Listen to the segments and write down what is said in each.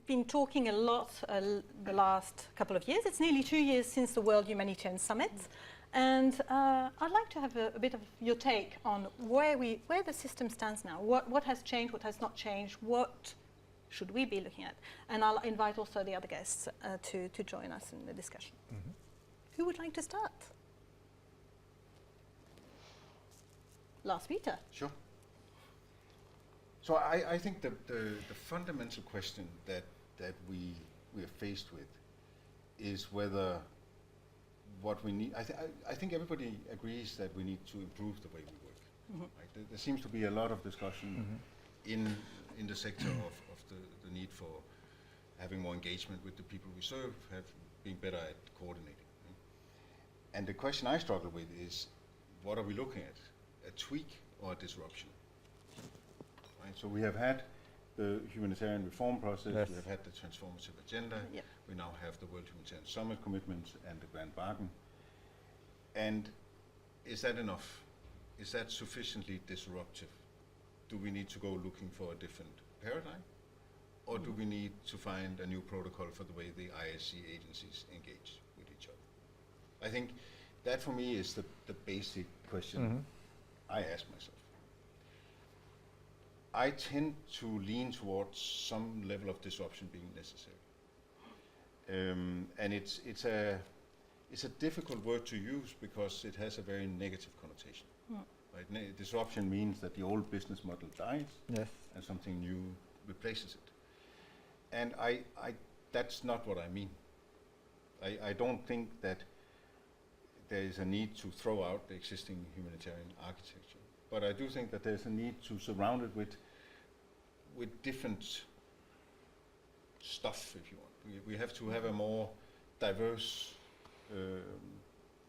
we've been talking a lot the last couple of years. It's nearly 2 years since the World Humanitarian Summit. And I'd like to have a bit of your take on where the system stands now. What has changed, what has not changed, what should we be looking at? And I'll invite also the other guests to join us in the discussion. Mm-hmm. Who would like to start? Lars Peter. Sure. So I think the fundamental question that we are faced with is whether what we need. I think everybody agrees that we need to improve the way we work. Mm-hmm. Right? There seems to be a lot of discussion in the sector of the need for having more engagement with the people we serve, being better at coordinating. Right? And the question I struggle with is, what are we looking at? A tweak or a disruption? Right? So we have had the humanitarian reform process, we have had the transformative agenda, we now have the World Humanitarian Summit commitments and the Grand Bargain. And is that enough? Is that sufficiently disruptive? Do we need to go looking for a different paradigm? Or do we need to find a new protocol for the way the ISC agencies engage with each other? I think that for me is the basic question I ask myself. I tend to lean towards some level of disruption being necessary. And it's a difficult word to use because it has a very negative connotation. Right? Disruption means that the old business model dies and something new replaces it. And that's not what I mean. I don't think that there is a need to throw out the existing humanitarian architecture. But I do think that there's a need to surround it with different stuff, if you want. We have to have a more diverse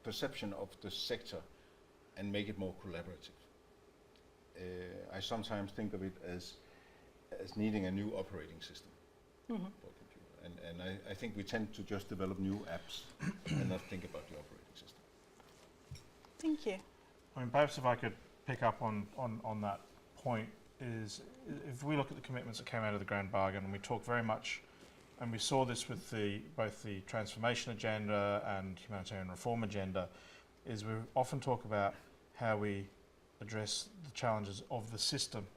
perception of the sector and make it more collaborative. I sometimes think of it as needing a new operating system for a computer. And I think we tend to just develop new apps and not think about the operating system. Thank you. I mean, perhaps if I could pick up on that point, is if we look at the commitments that came out of the Grand Bargain, and we talk very much, and we saw this with both the transformation agenda and humanitarian reform agenda, is we often talk about how we address the challenges of the system,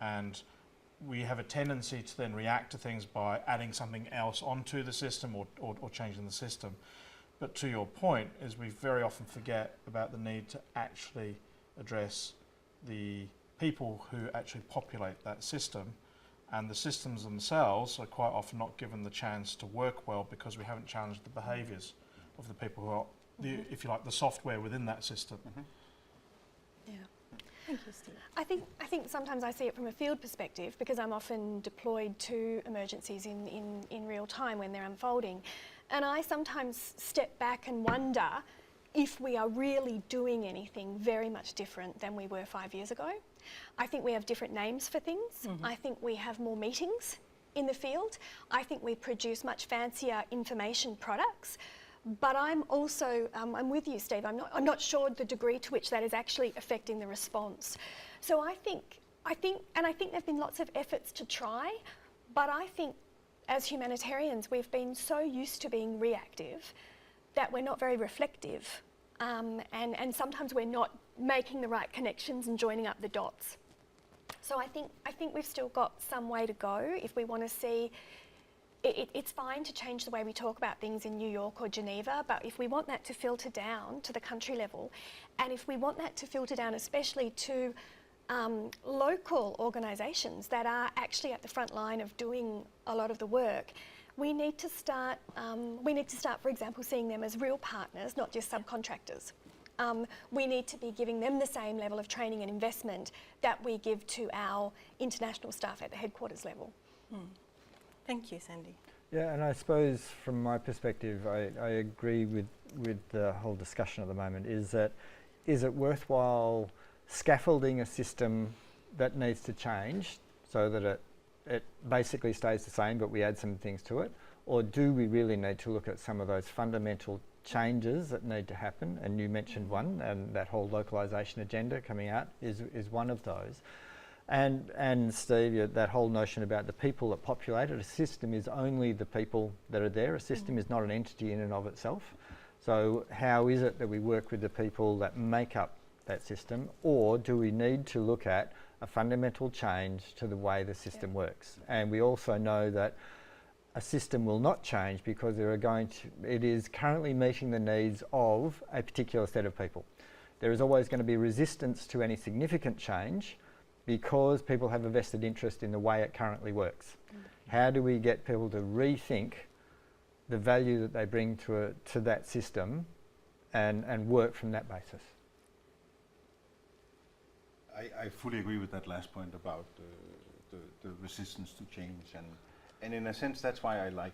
and we have a tendency to then react to things by adding something else onto the system or changing the system. But to your point, is we very often forget about the need to actually address the people who actually populate that system, and the systems themselves are quite often not given the chance to work well because we haven't challenged the behaviours of the people who are, if you like, the software within that system. Yeah. Thank you, Steve. I think sometimes I see it from a field perspective because I'm often deployed to emergencies in real time when they're unfolding. And I sometimes step back and wonder if we are really doing anything very much different than we were 5 years ago. I think we have different names for things. I think we have more meetings in the field. I think we produce much fancier information products. But I'm also, I'm with you, Steve. I'm not sure the degree to which that is actually affecting the response. So I think there've been lots of efforts to try, but I think as humanitarians, we've been so used to being reactive that we're not very reflective, and sometimes we're not making the right connections and joining up the dots. So I think we've still got some way to go if we want to see. It's fine to change the way we talk about things in New York or Geneva, but if we want that to filter down to the country level, and if we want that to filter down especially to local organisations that are actually at the front line of doing a lot of the work, we need to start, for example, seeing them as real partners, not just subcontractors. We need to be giving them the same level of training and investment that we give to our international staff at the headquarters level. Thank you, Sandy. Yeah, and I suppose from my perspective, I agree with the whole discussion at the moment, is it worthwhile scaffolding a system that needs to change so that it basically stays the same but we add some things to it? Or do we really need to look at some of those fundamental changes that need to happen? And you mentioned one, and that whole localisation agenda coming out is one of those. And Steve, that whole notion about the people that populate it, a system is only the people that are there. A system is not an entity in and of itself. So how is it that we work with the people that make up that system, or do we need to look at a fundamental change to the way the system works? And we also know that a system will not change because it is currently meeting the needs of a particular set of people. There is always going to be resistance to any significant change because people have a vested interest in the way it currently works. How do we get people to rethink the value that they bring to that system and work from that basis? I fully agree with that last point about the resistance to change, and in a sense that's why I like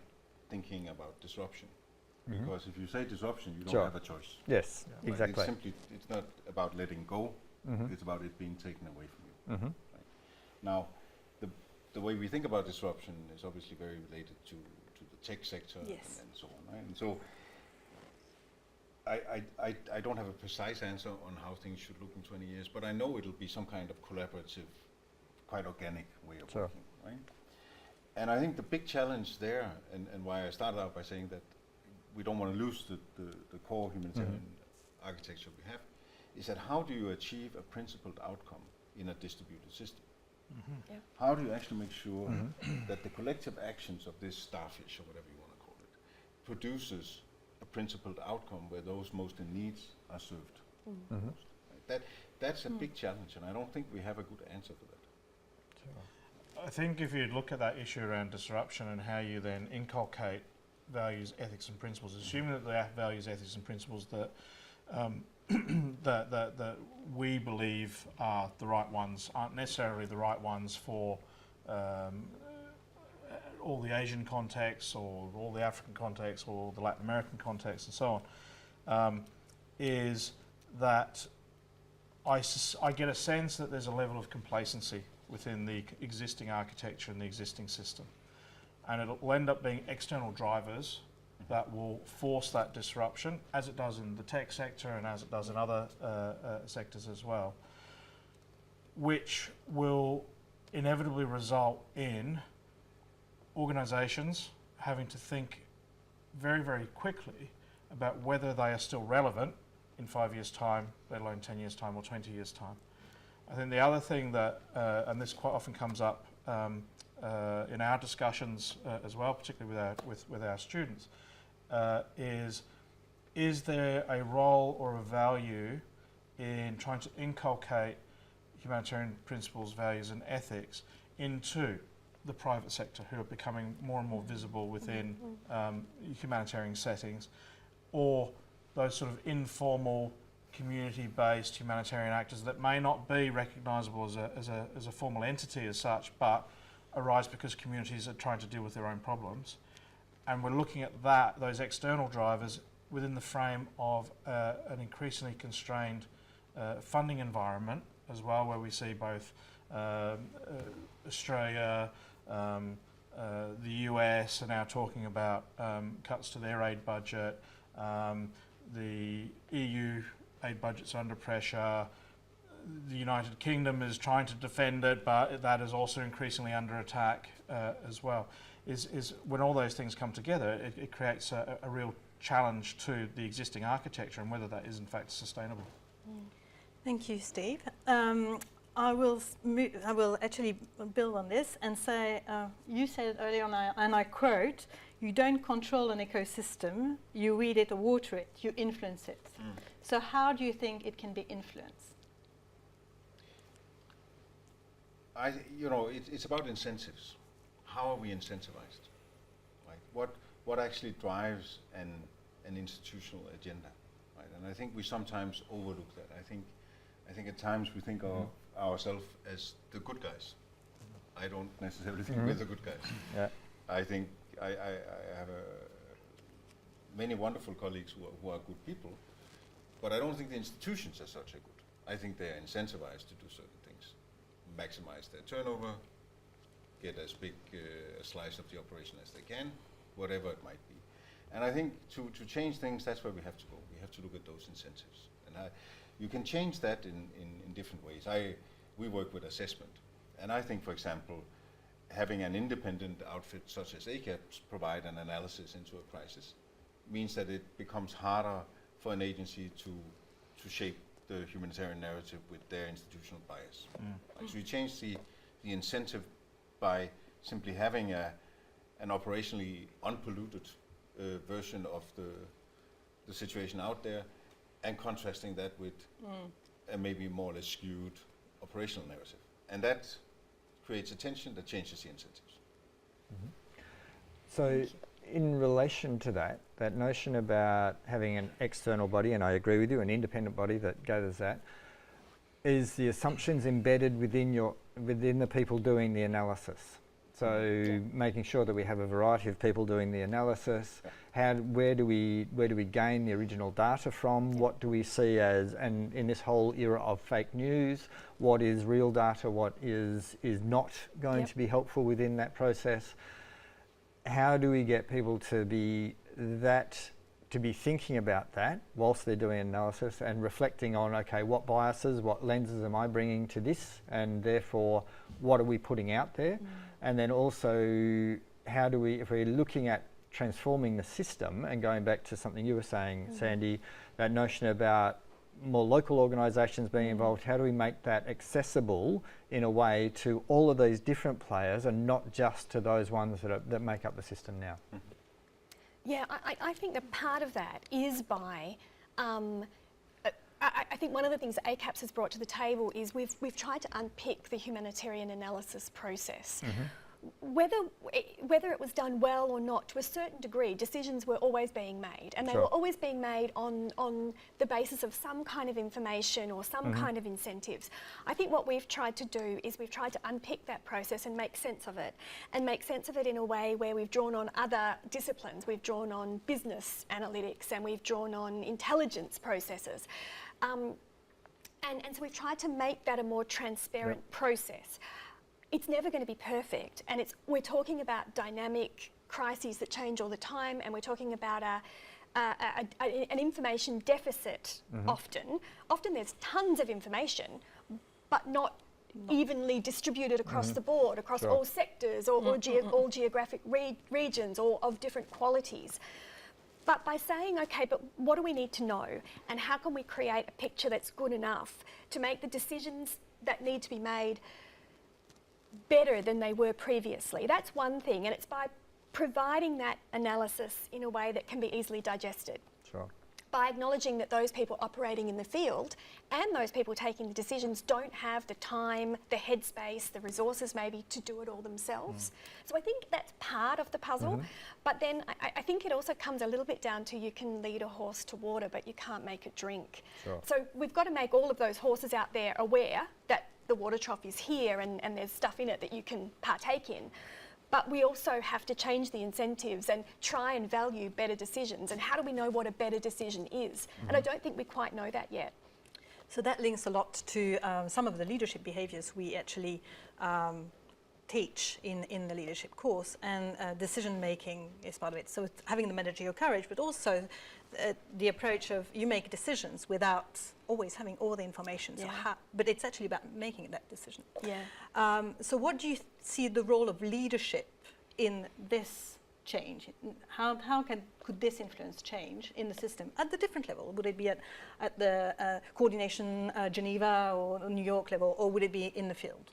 thinking about disruption, because if you say disruption, you don't have a choice. Yes, Right? exactly. It's not about letting go, it's about it being taken away from you. Right? Now, the way we think about disruption is obviously very related to the tech sector and so on. Right? And so I don't have a precise answer on how things should look in 20 years, but I know it'll be some kind of collaborative, quite organic way of working, right? And I think the big challenge there, and why I started out by saying that we don't want to lose the core humanitarian architecture we have, is that how do you achieve a principled outcome in a distributed system? How do you actually make sure that the collective actions of this starfish, or whatever you want to call it, produces a principled outcome where those most in needs are served? Right? That's a big challenge, and I don't think we have a good answer for that. I think if you look at that issue around disruption and how you then inculcate values, ethics and principles, assuming that the values, ethics and principles that that we believe are the right ones aren't necessarily the right ones for all the Asian contexts or all the African contexts or the Latin American contexts and so on, is that I get a sense that there's a level of complacency within the existing architecture and the existing system, and it'll end up being external drivers that will force that disruption, as it does in the tech sector and as it does in other sectors as well, which will inevitably result in organisations having to think very, very quickly about whether they are still relevant in 5 years' time, let alone 10 years' time or 20 years' time. I think the other thing that, and this quite often comes up in our discussions as well, particularly with our students, is there a role or a value in trying to inculcate humanitarian principles, values and ethics into the private sector, who are becoming more and more visible within humanitarian settings, or those sort of informal community-based humanitarian actors that may not be recognisable as a formal entity as such, but arise because communities are trying to deal with their own problems. And we're looking at those external drivers within the frame of an increasingly constrained funding environment as well, where we see both Australia, the US are now talking about cuts to their aid budget, the EU aid budget's under pressure, the United Kingdom is trying to defend it, but that is also increasingly under attack as well. Is when all those things come together, it creates a real challenge to the existing architecture and whether that is in fact sustainable. Thank you, Steve. I will actually build on this and say, you said earlier on, and I quote, "You don't control an ecosystem, you weed it or water it, you influence it." So how do you think it can be influenced? It's about incentives. How are we incentivized? Right? What actually drives an institutional agenda? Right? And I think we sometimes overlook that. I think at times we think of ourselves as the good guys. I don't necessarily think we're the good guys. Yeah. I think I have many wonderful colleagues who are good people, but I don't think the institutions as such are good. I think they are incentivized to do certain things, maximize their turnover, get as big a slice of the operation as they can, whatever it might be. And I think to change things, that's where we have to go. We have to look at those incentives. And you can change that in different ways. We work with assessment. And I think, for example, having an independent outfit such as ACAPS provide an analysis into a crisis means that it becomes harder for an agency to shape the humanitarian narrative with their institutional bias. So you change the incentive by simply having an operationally unpolluted version of the situation out there, and contrasting that with a maybe more or less skewed operational narrative. And that creates a tension that changes the incentives. So in relation to that notion about having an external body, and I agree with you, an independent body that gathers that, is the assumptions embedded within the people doing the analysis. So making sure that we have a variety of people doing the analysis. Where do we gain the original data from? What do we see as, and in this whole era of fake news, what is real data? What is not going to be helpful within that process? How do we get people to be thinking about that whilst they're doing analysis and reflecting on, okay, what biases, what lenses am I bringing to this, and therefore what are we putting out there? And then also, how do we, if we're looking at transforming the system, and going back to something you were saying, Sandy, that notion about more local organisations being involved, how do we make that accessible in a way to all of these different players and not just to those ones that make up the system now? Yeah, I think that part of that is by, I think one of the things that ACAPS has brought to the table is we've tried to unpick the humanitarian analysis process. Whether it was done well or not, to a certain degree, decisions were always being made, and they were always being made on the basis of some kind of information or some kind of incentives. I think what we've tried to do is we've tried to unpick that process and make sense of it, in a way where we've drawn on other disciplines. We've drawn on business analytics, and we've drawn on intelligence processes. And so we've tried to make that a more transparent process. It's never going to be perfect, and we're talking about dynamic crises that change all the time, and we're talking about an information deficit often. Often there's tons of information, but not evenly distributed across the board, across all sectors or all geographic regions, or of different qualities. But by saying, okay, but what do we need to know, and how can we create a picture that's good enough to make the decisions that need to be made better than they were previously? That's one thing, and it's by providing that analysis in a way that can be easily digested. Sure. By acknowledging that those people operating in the field and those people taking the decisions don't have the time, the headspace, the resources maybe to do it all themselves. So I think that's part of the puzzle, but then I think it also comes a little bit down to, you can lead a horse to water, but you can't make it drink. Sure. So we've got to make all of those horses out there aware that the water trough is here and there's stuff in it that you can partake in. But we also have to change the incentives and try and value better decisions. And how do we know what a better decision is? And I don't think we quite know that yet. So that links a lot to some of the leadership behaviours we actually teach in the leadership course, and decision making is part of it. So it's having the managerial courage, but also the approach of you make decisions without always having all the information. So but it's actually about making that decision. Yeah. So what do you see the role of leadership in this change? How could this influence change in the system at the different level? Would it be at the coordination Geneva or New York level, or would it be in the field?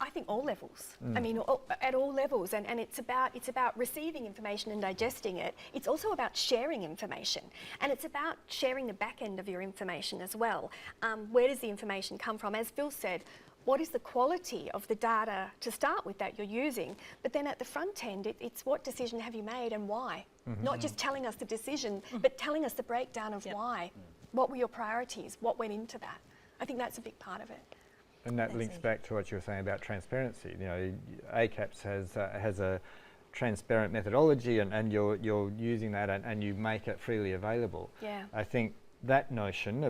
I think all levels. I mean, at all levels, and it's about receiving information and digesting it. It's also about sharing information, and it's about sharing the back end of your information as well. Where does the information come from? As Phil said, what is the quality of the data to start with that you're using? But then at the front end, it's what decision have you made and why? Not just telling us the decision, but telling us the breakdown of why. What were your priorities? What went into that? I think that's a big part of it. And that links back to what you were saying about transparency. You know, ACAPS has a transparent methodology, and you're using that, and you make it freely available. Yeah. I think that notion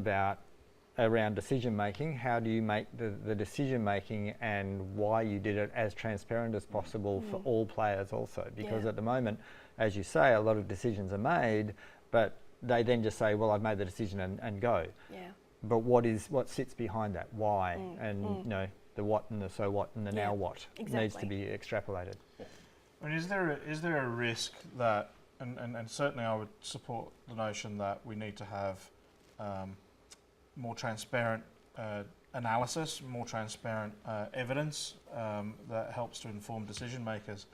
around decision making, how do you make the decision making and why you did it as transparent as possible for all players also? Because at the moment, as you say, a lot of decisions are made, but they then just say, well, I've made the decision and go. Yeah. But what sits behind that? Why? And you know, the what and the so what and the Yeah, now what needs to exactly. be extrapolated. I mean, is there a risk that, and certainly I would support the notion that we need to have more transparent analysis, more transparent evidence that helps to inform decision makers.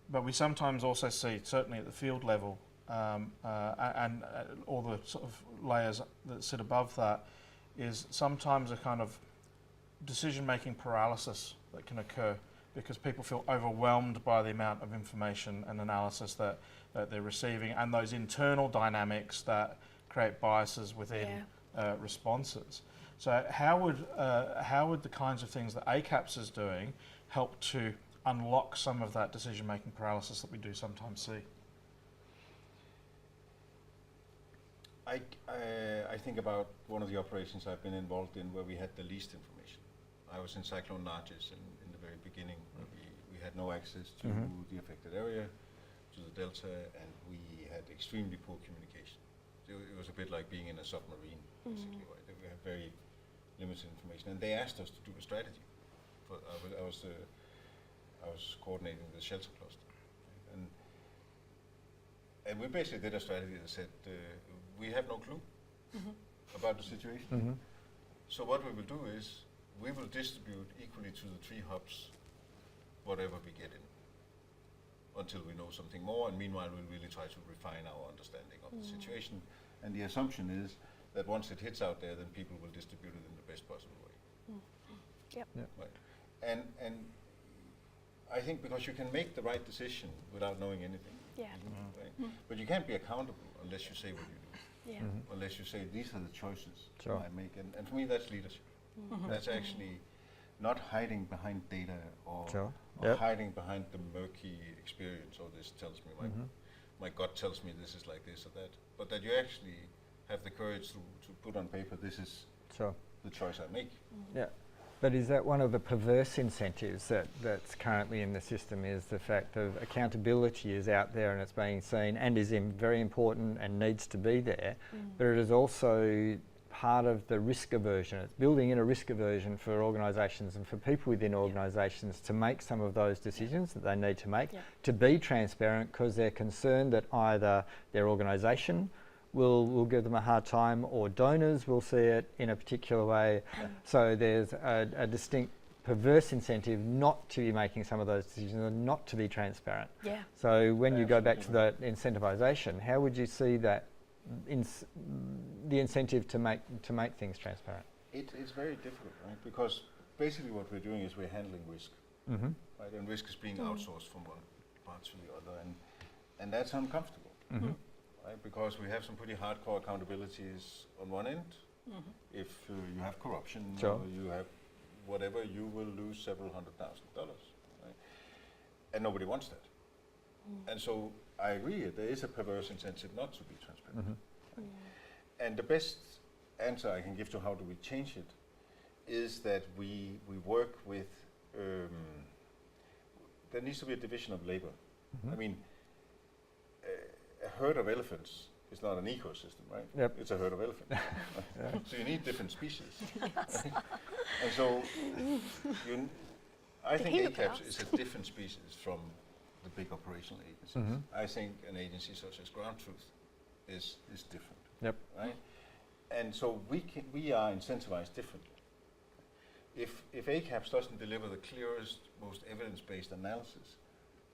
But we sometimes also see, certainly at the field level, and all the sort of layers that sit above that, is sometimes a kind of decision-making paralysis that can occur because people feel overwhelmed by the amount of information and analysis that they're receiving, and those internal dynamics that create biases within responses. So how would the kinds of things that ACAPS is doing help to unlock some of that decision-making paralysis that we do sometimes see? I think about one of the operations I've been involved in where we had the least information. I was in Cyclone Nargis in the very beginning, where we had no access to the affected area, to the delta, and we had extremely poor communication. It was a bit like being in a submarine, basically. Right? We had very limited information, and they asked us to do a strategy. I was coordinating the shelter cluster, right? And we basically did a strategy that said we have no clue about the situation. So what we will do is we will distribute equally to the 3 hubs whatever we get in until we know something more, and meanwhile we'll really try to refine our understanding of the situation. And the assumption is that once it hits out there, then people will distribute it in the best possible way. Yep. Right. And I think because you can make the right decision without knowing anything. Yeah. Right? But you can't be accountable unless you say what you do. Yeah. Unless you say these are the choices Sure. I make, and for me that's leadership. That's actually not hiding behind data or, Sure. or Yep. hiding behind the murky experience, or this tells me my gut tells me this is like this or that, but that you actually have the courage to put on paper this is Sure. the choice I make. Yeah. But is that one of the perverse incentives that's currently in the system, is the fact of accountability is out there and it's being seen and is very important and needs to be there, but it is also part of the risk aversion. It's building in a risk aversion for organisations and for people within organisations to make some of those decisions that they need to make, to be transparent, because they're concerned that either their organisation will give them a hard time, or donors will see it in a particular way. So there's a distinct perverse incentive not to be making some of those decisions and not to be transparent. Yeah. So when you go back to the incentivisation, how would you see that the incentive to make things transparent? It's very difficult, right? Because basically what we're doing is we're handling risk, right? And risk is being outsourced from one part to the other, and that's uncomfortable. Right? Because we have some pretty hardcore accountabilities on one end. If you have corruption or you have whatever, you will lose several $100,000, right? And nobody wants that. And so I agree, there is a perverse incentive not to be transparent. Right? And the best answer I can give to how do we change it is that we work with, there needs to be a division of labor. I mean, a herd of elephants is not an ecosystem, right? Yep. It's a herd of elephants. So you need different species. And so I think ACAPS is a different species from the big operational agencies. I think an agency such as Ground Truth is different. Yep. Right? And so we are incentivized differently. If ACAPS doesn't deliver the clearest, most evidence-based analysis,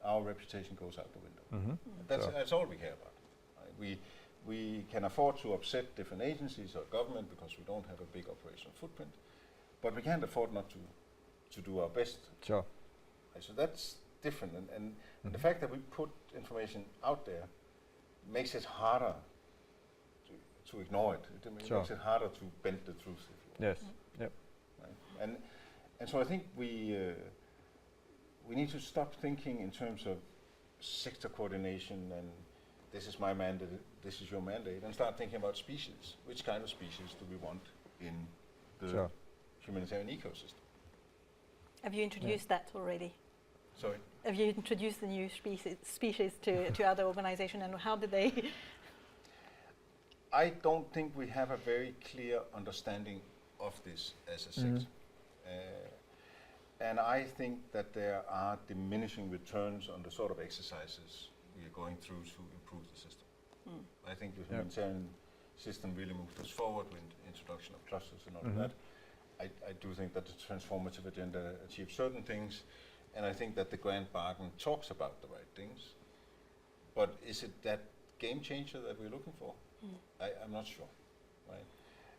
our reputation goes out the window. That's all we care about. Right? We can afford to upset different agencies or government because we don't have a big operational footprint, but we can't afford not to do our best. Sure. Right? So that's different, and the fact that we put information out there makes it harder to ignore it. It makes it harder to bend the truth. If you Yes. Yep. right? And so I think we need to stop thinking in terms of sector coordination and this is my mandate, this is your mandate, and start thinking about species. Which kind of species do we want in the humanitarian ecosystem? Have you introduced that already? Sorry? Have you introduced the new species to other organizations, and how did they? I don't think we have a very clear understanding of this as a sector. And I think that there are diminishing returns on the sort of exercises we are going through to improve the system. I think the humanitarian system really moved us forward with the introduction of clusters and all of that. I do think that the transformative agenda achieves certain things, and I think that the grand bargain talks about the right things. But is it that game changer that we're looking for? I'm not sure, right?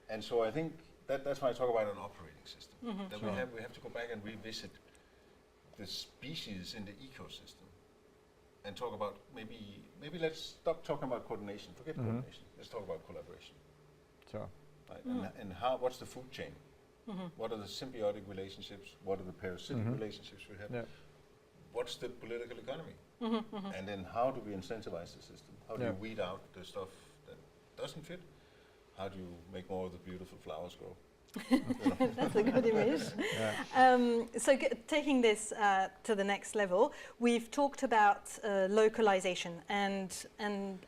And so I think that's why I talk about an operating system. That we have to go back and revisit the species in the ecosystem and talk about maybe let's stop talking about coordination. Forget coordination. Let's talk about collaboration. Sure. Right? And what's the food chain? What are the symbiotic relationships? What are the parasitic relationships we have? Yep. What's the political economy? And then how do we incentivize the system? How do you weed out the stuff that doesn't fit? How do you make more of the beautiful flowers grow? That's a good image. So taking this to the next level, we've talked about localization and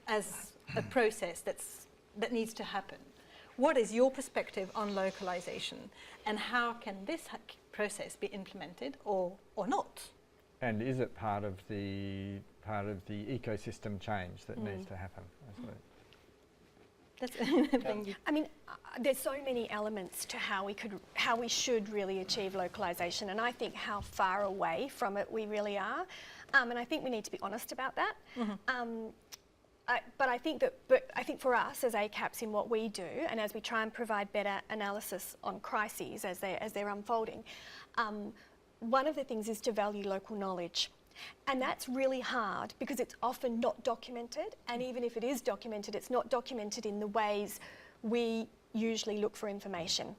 as a process that needs to happen. What is your perspective on localization, and how can this process be implemented or not? And is it part of the ecosystem change that needs to happen? I suppose. Thank you. I mean, there's so many elements to how we should really achieve localisation, and I think how far away from it we really are, and I think we need to be honest about that. But I think for us as ACAPS in what we do, and as we try and provide better analysis on crises as they're unfolding, one of the things is to value local knowledge. And that's really hard because it's often not documented, and even if it is documented, it's not documented in the ways we usually look for information.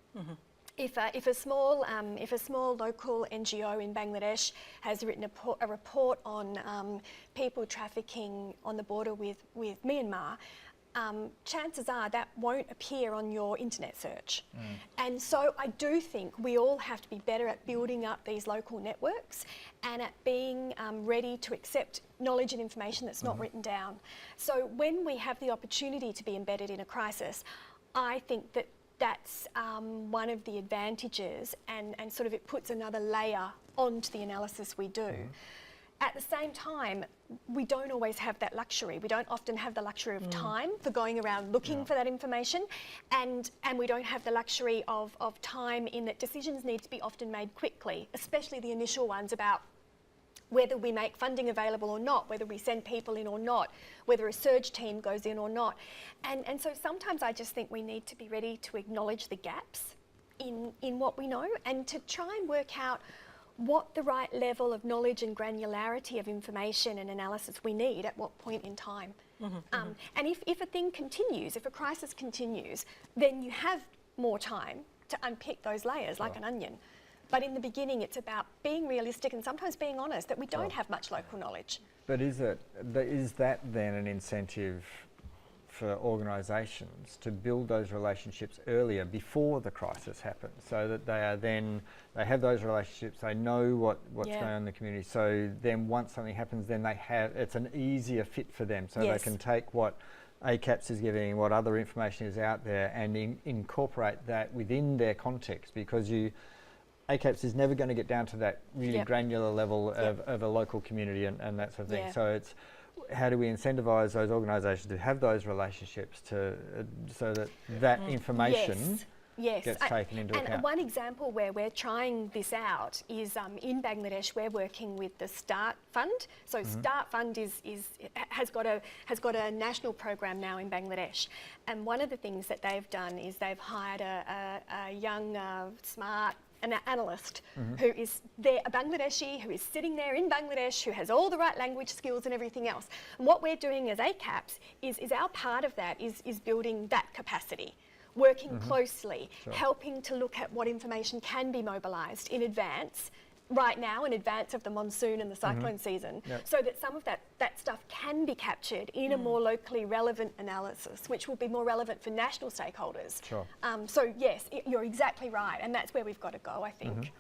If a small local NGO in Bangladesh has written a report on people trafficking on the border with Myanmar, chances are that won't appear on your internet search. And so I do think we all have to be better at building up these local networks and at being ready to accept knowledge and information that's not written down. So when we have the opportunity to be embedded in a crisis, I think that that's one of the advantages, and sort of it puts another layer onto the analysis we do. At the same time, we don't always have that luxury. We don't often have the luxury of time for going around looking for that information, and we don't have the luxury of time in that decisions need to be often made quickly, especially the initial ones about whether we make funding available or not, whether we send people in or not, whether a surge team goes in or not. And so sometimes I just think we need to be ready to acknowledge the gaps in what we know and to try and work out what the right level of knowledge and granularity of information and analysis we need at what point in time. And if a thing continues, if a crisis continues, then you have more time to unpick those layers like an onion. But in the beginning, it's about being realistic and sometimes being honest that we don't have much local knowledge. But is that then an incentive for organisations to build those relationships earlier before the crisis happens, so that they have those relationships, they know what's going on in the community, so then once something happens, then it's an easier fit for them, so they can take what ACAPS is giving, what other information is out there, and incorporate that within their context, because ACAPS is never going to get down to that really granular level of a local community and that sort of thing. So it's how do we incentivise those organisations to have those relationships so that information gets taken into account. And one example where we're trying this out is in Bangladesh. We're working with the START Fund. So START Fund has got a national program now in Bangladesh, and one of the things that they've done is they've hired a young, smart an analyst who is there, a Bangladeshi who is sitting there in Bangladesh, who has all the right language skills and everything else. And what we're doing as ACAPS is our part of that is building that capacity, working closely, helping to look at what information can be mobilised in advance, right now in advance of the monsoon and the cyclone season, so that some of that stuff can be captured in a more locally relevant analysis, which will be more relevant for national stakeholders. So yes, you're exactly right, and that's where we've got to go, I think.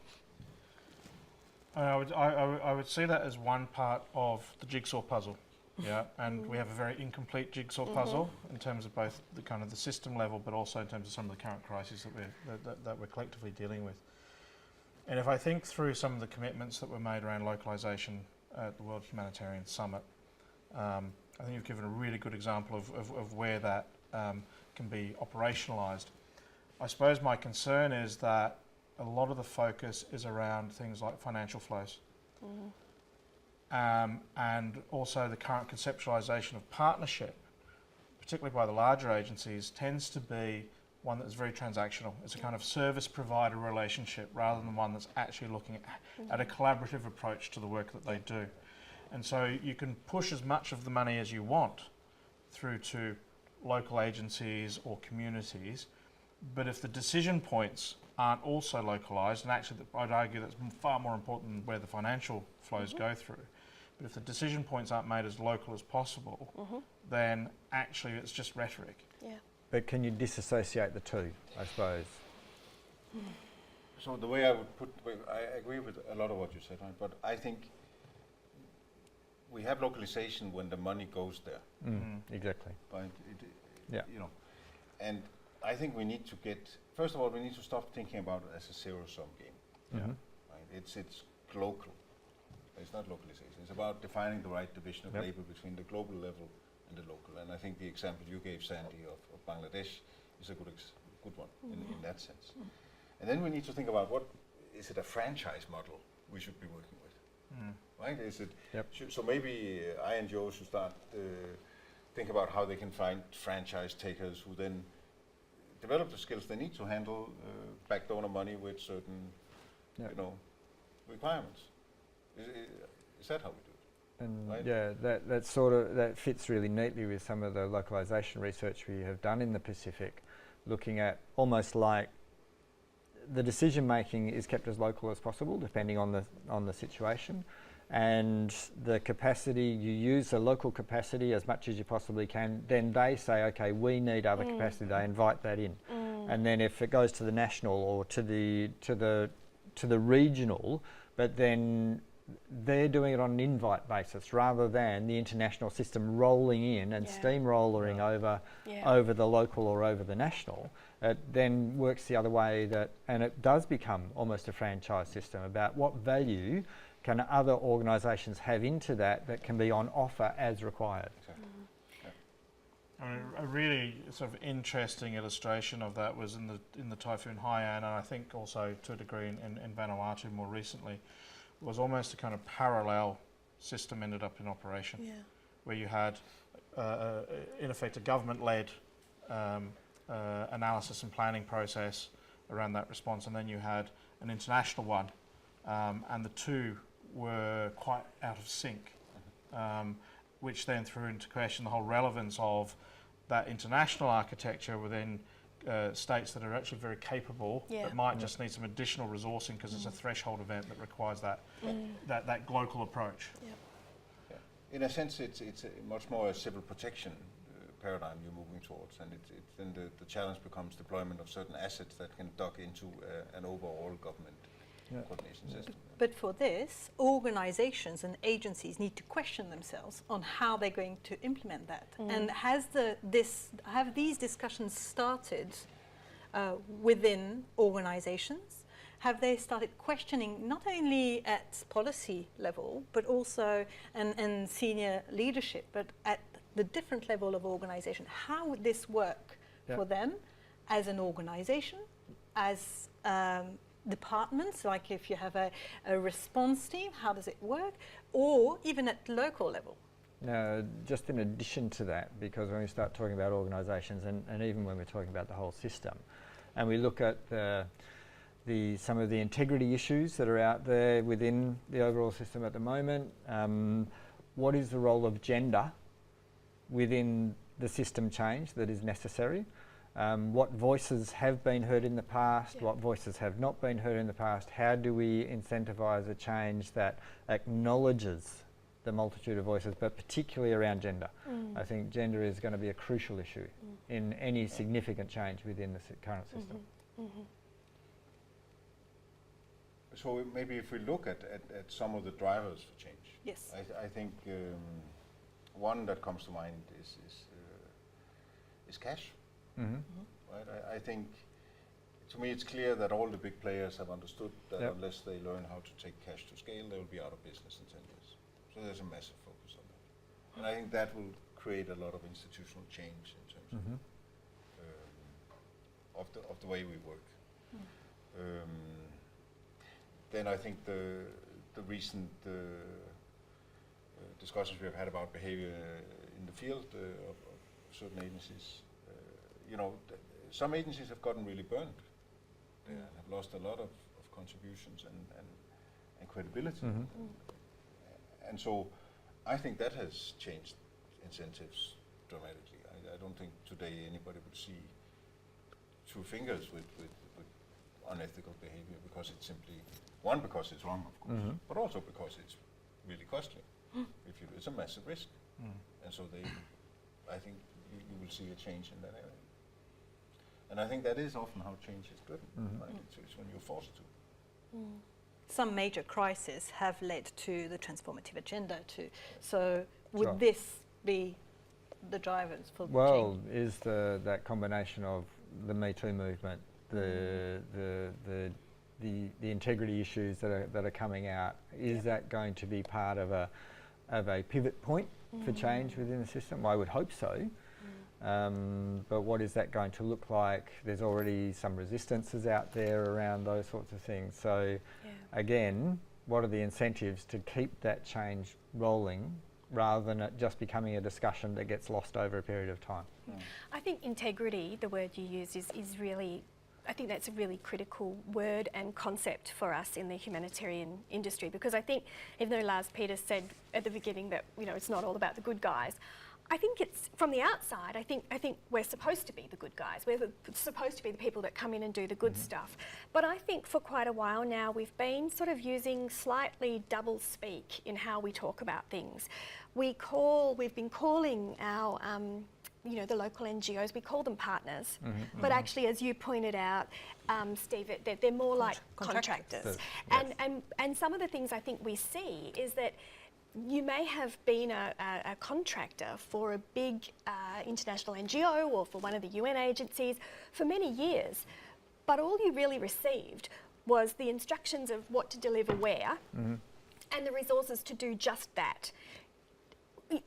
I would see that as one part of the jigsaw puzzle. And we have a very incomplete jigsaw puzzle in terms of both the kind of the system level, but also in terms of some of the current crises that we're collectively dealing with. And if I think through some of the commitments that were made around localisation at the World Humanitarian Summit, I think you've given a really good example of where that can be operationalised. I suppose my concern is that a lot of the focus is around things like financial flows. And also the current conceptualisation of partnership, particularly by the larger agencies, tends to be one that's very transactional. It's a kind of service provider relationship rather than one that's actually looking at a collaborative approach to the work that they do. And so you can push as much of the money as you want through to local agencies or communities, but if the decision points aren't also localised, and actually I'd argue that's far more important than where the financial flows go through, but if the decision points aren't made as local as possible, then actually it's just rhetoric. Yeah. But can you disassociate the two, I suppose? So the way I would put, I agree with a lot of what you said, right? But I think we have localization when the money goes there. Exactly. Right? Yeah. You know, and I think we need to get, first of all, we need to stop thinking about it as a zero-sum game. Right? It's local. It's not localization. It's about defining the right division of labor between the global level and the local. And I think the example you gave, Sandy, of Bangladesh is a good one in that sense. And then we need to think about what, is it a franchise model we should be working with? Right? Is it, so maybe INGOs should start think about how they can find franchise takers who then develop the skills they need to handle back donor money with certain, you know, requirements. Is that how we do it? And right? that fits really neatly with some of the localisation research we have done in the Pacific, looking at almost like the decision making is kept as local as possible, depending on the situation, and the capacity, you use the local capacity as much as you possibly can. Then they say, okay, we need other capacity. They invite that in, and then if it goes to the national or to the regional, but then they're doing it on an invite basis rather than the international system rolling in and steamrolling over the local or over the national. It then works the other way, and it does become almost a franchise system about what value can other organisations have into that can be on offer as required. Exactly. I mean, a really sort of interesting illustration of that was in the Typhoon Haiyan, and I think also to a degree in Vanuatu more recently, was almost a kind of parallel system ended up in operation, where you had, in effect, a government-led analysis and planning process around that response, and then you had an international one, and the two were quite out of sync, which then threw into question the whole relevance of that international architecture within states that are actually very capable, that might just need some additional resourcing because it's a threshold event that requires that local approach. In a sense, it's much more a civil protection paradigm you're moving towards, and then the challenge becomes deployment of certain assets that can dock into an overall government coordination system. But for this, organizations and agencies need to question themselves on how they're going to implement that. And have these discussions started within organizations? Have they started questioning not only at policy level, but also and senior leadership, but at the different level of organization? How would this work for them as an organization, as departments, like if you have a response team, how does it work? Or even at local level? Now, just in addition to that, because when we start talking about organisations and even when we're talking about the whole system, and we look at some of the integrity issues that are out there within the overall system at the moment, what is the role of gender within the system change that is necessary? What voices have been heard in the past, what voices have not been heard in the past? How do we incentivise a change that acknowledges the multitude of voices, but particularly around gender? I think gender is going to be a crucial issue in any significant change within the current system. So maybe if we look at some of the drivers for change, Yes. I think one that comes to mind is cash. Right? I think to me, it's clear that all the big players have understood that Yep. unless they learn how to take cash to scale, they will be out of business in 10 years. So there's a massive focus on that. And I think that will create a lot of institutional change in terms of the way we work. Then I think the recent discussions we have had about behavior in the field of certain agencies, some agencies have gotten really burned. They have lost a lot of contributions and credibility. And so I think that has changed incentives dramatically. I don't think today anybody would see two fingers with unethical behavior, because it's simply, one, because it's wrong, of course, but also because it's really costly. It's a massive risk. And so I think you will see a change in that area. And I think that is often how change is driven. Right? It's when you're forced to. Some major crises have led to the transformative agenda too. So would Sure. this be the drivers for Well, change? is that combination of the Me Too movement, the integrity issues that are coming out, is that going to be part of a pivot point for change within the system? I would hope so. But what is that going to look like? There's already some resistances out there around those sorts of things. So again, what are the incentives to keep that change rolling, rather than it just becoming a discussion that gets lost over a period of time? I think integrity, the word you use, is really, I think that's a really critical word and concept for us in the humanitarian industry, because I think, even though Lars Peter said at the beginning that it's not all about the good guys, I think it's, from the outside, I think we're supposed to be the good guys. We're supposed to be the people that come in and do the good stuff. But I think for quite a while now we've been sort of using slightly double speak in how we talk about things. We've been calling our the local NGOs, we call them partners, but actually, as you pointed out, Steve, they're more like contractors. And some of the things I think we see is that you may have been a contractor for a big international NGO or for one of the UN agencies for many years, but all you really received was the instructions of what to deliver where and the resources to do just that.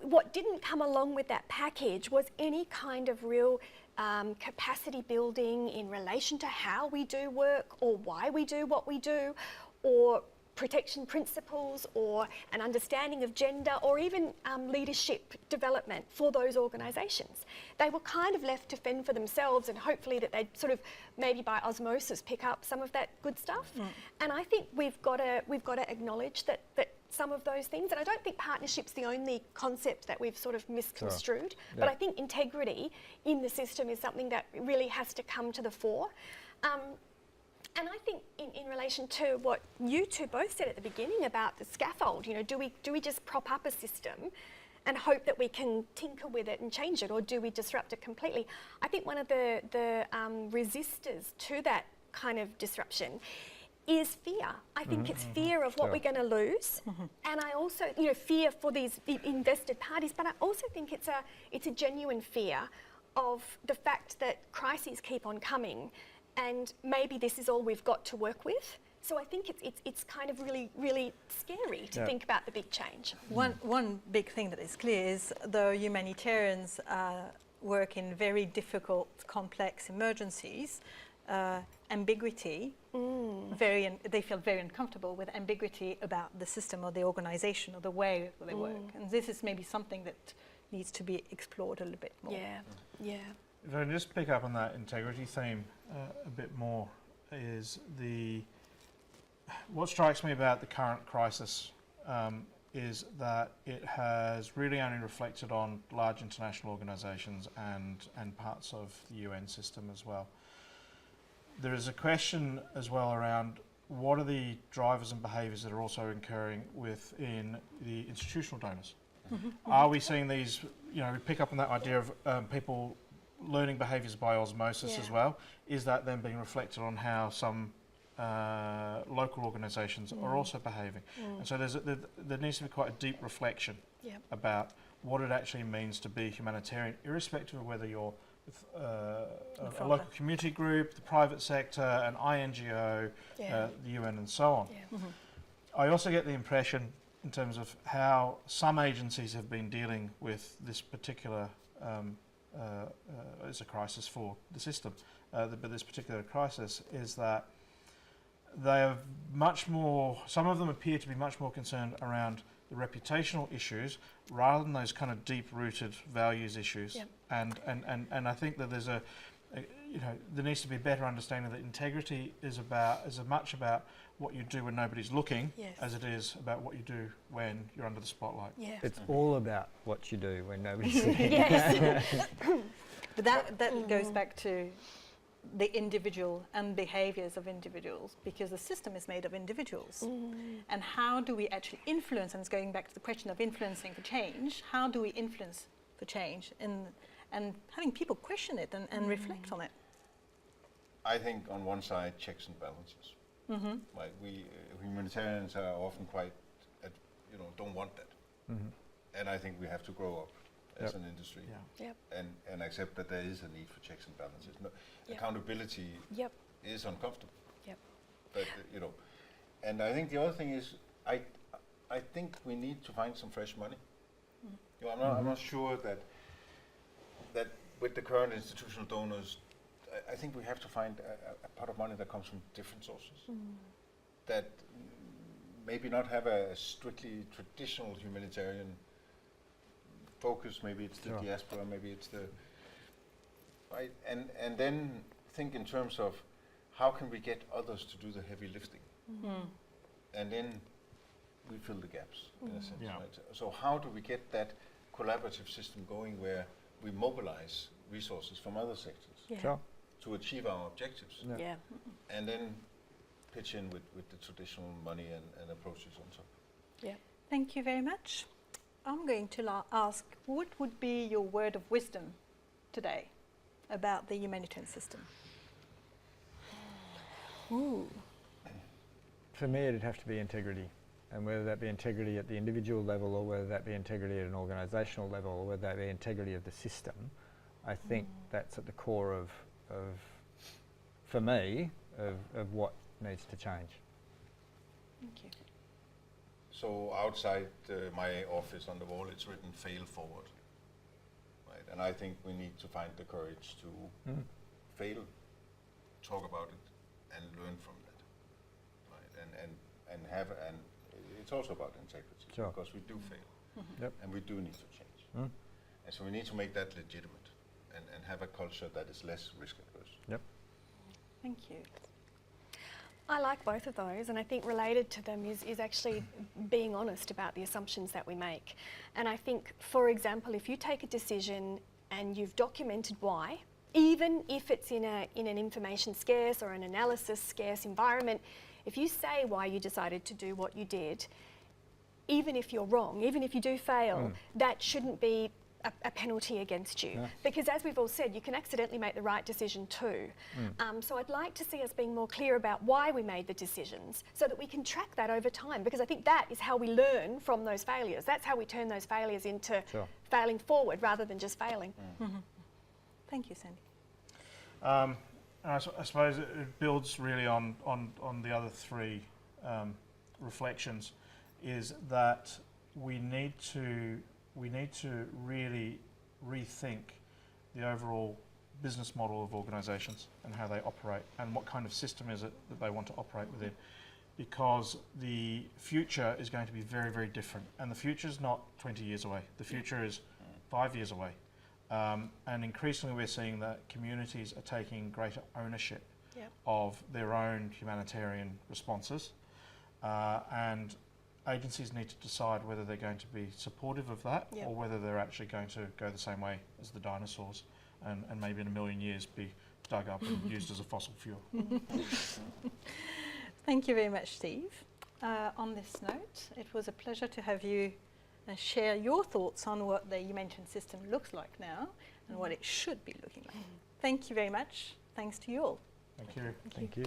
What didn't come along with that package was any kind of real capacity building in relation to how we do work or why we do what we do, or protection principles, or an understanding of gender, or even leadership development for those organisations. They were kind of left to fend for themselves, and hopefully that they'd sort of, maybe by osmosis, pick up some of that good stuff. And I think we've got to acknowledge that some of those things, and I don't think partnership's the only concept that we've sort of misconstrued, but I think integrity in the system is something that really has to come to the fore. And I think in relation to what you two both said at the beginning about the scaffold, do we just prop up a system and hope that we can tinker with it and change it, or do we disrupt it completely? I think one of the resistors to that kind of disruption is fear. I think it's fear of what we're going to lose, and I also, fear for these invested parties. But I also think it's a genuine fear of the fact that crises keep on coming, and maybe this is all we've got to work with. So I think it's kind of really, really scary to think about the big change. One big thing that is clear is, though humanitarians work in very difficult, complex emergencies, ambiguity, they feel very uncomfortable with ambiguity about the system or the organisation or the way they work. And this is maybe something that needs to be explored a little bit more. Yeah. If I can just pick up on that integrity theme a bit more, is what strikes me about the current crisis is that it has really only reflected on large international organisations and parts of the UN system as well. There is a question as well around what are the drivers and behaviours that are also occurring within the institutional donors. Are we seeing these, we pick up on that idea of people learning behaviours by osmosis as well? Is that then being reflected on how some local organisations are also behaving? And so there needs to be quite a deep reflection about what it actually means to be humanitarian, irrespective of whether you're a local community group, the private sector, an INGO, the UN and so on. Yeah. I also get the impression in terms of how some agencies have been dealing with this particular, it's a crisis for the system, but this particular crisis is that they are much more, some of them appear to be much more concerned around the reputational issues rather than those kind of deep-rooted values issues. Yep. And I think that there's there needs to be a better understanding that integrity is as much about what you do when nobody's looking Yes. as it is about what you do when you're under the spotlight. Yeah. It's all about what you do when nobody's looking. Yes. But that goes back to the individual and behaviours of individuals, because the system is made of individuals. And how do we actually influence, and it's going back to the question of influencing for change, how do we influence for change and having people question it and reflect on it? I think on one side, checks and balances. Like we humanitarians are often quite, don't want that. And I think we have to grow up as an industry and accept that there is a need for checks and balances. No, accountability is uncomfortable. But and I think the other thing is, I think we need to find some fresh money. I'm not sure that with the current institutional donors, I think we have to find a pot of money that comes from different sources. That maybe not have a strictly traditional humanitarian focus. Maybe it's the diaspora, maybe it's the right, and then think in terms of how can we get others to do the heavy lifting, and then we fill the gaps in a sense. Right? So how do we get that collaborative system going where we mobilize resources from other sectors to achieve our objectives, and then pitch in with the traditional money and approaches on top. Thank you very much. I'm going to ask, what would be your word of wisdom today about the humanitarian system? For me, it'd have to be integrity. And whether that be integrity at the individual level, or whether that be integrity at an organisational level, or whether that be integrity of the system, I think that's at the core of for me, of what needs to change. Thank you. So outside my office on the wall, it's written "fail forward." Right, and I think we need to find the courage to fail, talk about it, and learn from that. Right, and have and it's also about integrity, because we do fail, and we do need to change, and so we need to make that legitimate, and have a culture that is less risk adverse. Thank you. I like both of those, and I think related to them is actually being honest about the assumptions that we make. And I think, for example, if you take a decision and you've documented why, even if it's in an information scarce or an analysis scarce environment, if you say why you decided to do what you did, even if you're wrong, even if you do fail, that shouldn't be a penalty against you. Because as we've all said, you can accidentally make the right decision too. So I'd like to see us being more clear about why we made the decisions, so that we can track that over time, because I think that is how we learn from those failures. That's how we turn those failures into failing forward rather than just failing. Thank you, Sandy. I suppose it builds really on the other three reflections, is that we need to really rethink the overall business model of organisations and how they operate, and what kind of system is it that they want to operate within, because the future is going to be very, very different, and the future is not 20 years away. The future is 5 years away. And increasingly we're seeing that communities are taking greater ownership of their own humanitarian responses, and agencies need to decide whether they're going to be supportive of that, or whether they're actually going to go the same way as the dinosaurs, and maybe in a million years be dug up and used as a fossil fuel. Thank you very much, Steve. On this note, it was a pleasure to have you share your thoughts on what the humanitarian system looks like now and what it should be looking like. Thank you very much. Thanks to you all. Thank you. Thank you.